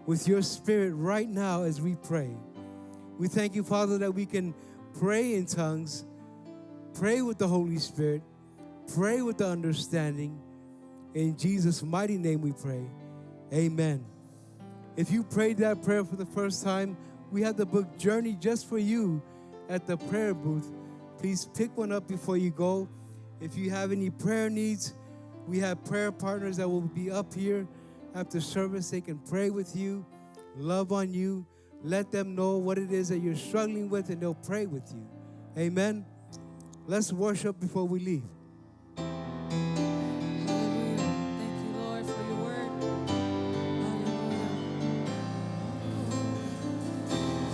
with your Spirit right now as we pray. We thank you, Father, that we can pray in tongues, pray with the Holy Spirit, pray with the understanding. In Jesus' mighty name we pray. Amen. If you prayed that prayer for the first time, we have the book Journey just for you at the prayer booth. Please pick one up before you go. If you have any prayer needs, we have prayer partners that will be up here after service. They can pray with you, love on you, let them know what it is that you're struggling with, and they'll pray with you. Amen. Let's worship before we leave. Hallelujah. Thank you, Lord, for your word. Hallelujah.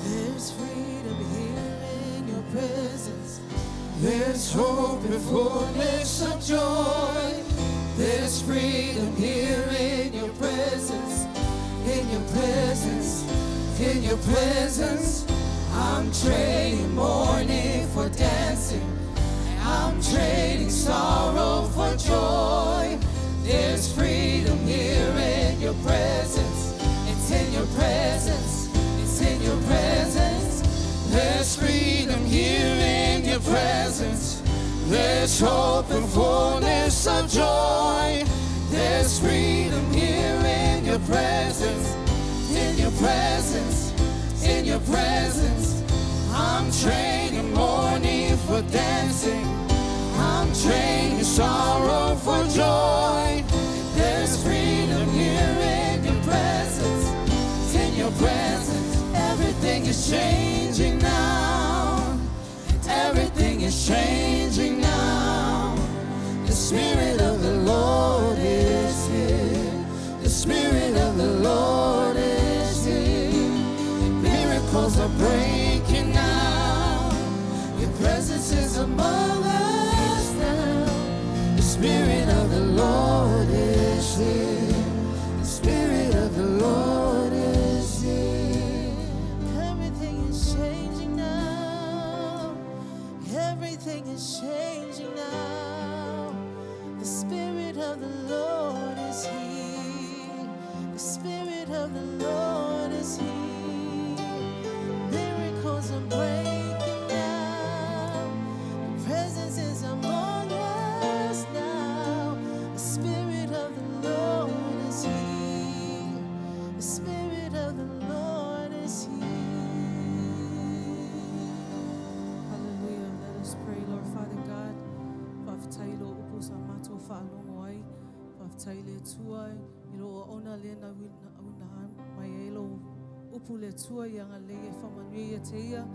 There's freedom here in your presence. There's hope and fullness of joy. There's freedom here in your presence. In your presence. In your presence. I'm trading mourning for dancing. I'm trading sorrow for joy. There's freedom here in your presence. It's in your presence. It's in your presence. There's freedom here in your presence. There's hope and fullness of joy. There's freedom here in your presence. In your presence. In your presence. I'm trading mourning for dancing. I'm trading sorrow for joy. There's freedom here in your presence. It's in your presence. Everything is changing now. Everything is changing now. The Spirit of the Lord is here. The Spirit of the Lord is here. Miracles are breaking now. Your presence is among us now. The Spirit of the Lord is here. The Spirit of the Lord is here. Everything is changing now. Everything is changing now. The Spirit of the Lord is here. The Spirit of the Lord is here. Miracles are breaking now. The presence is among us now. The Spirit of the Lord is here. The Spirit of the Lord is here. Hallelujah. Let us pray, Lord Father God. Whawhatailo upu sa mātou whaalongo ai. Whawhataile tua i roa ona lena unahan mai elo upu le tua i anga leie whamanui te ia.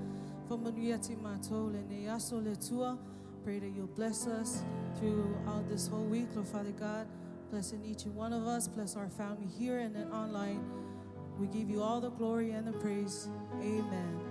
Whamanui te mātou le ne aso le tua. Pray that you'll bless us throughout this whole week, Lord Father God. Blessing each and one of us. Bless our family here and then online. We give you all the glory and the praise. Amen.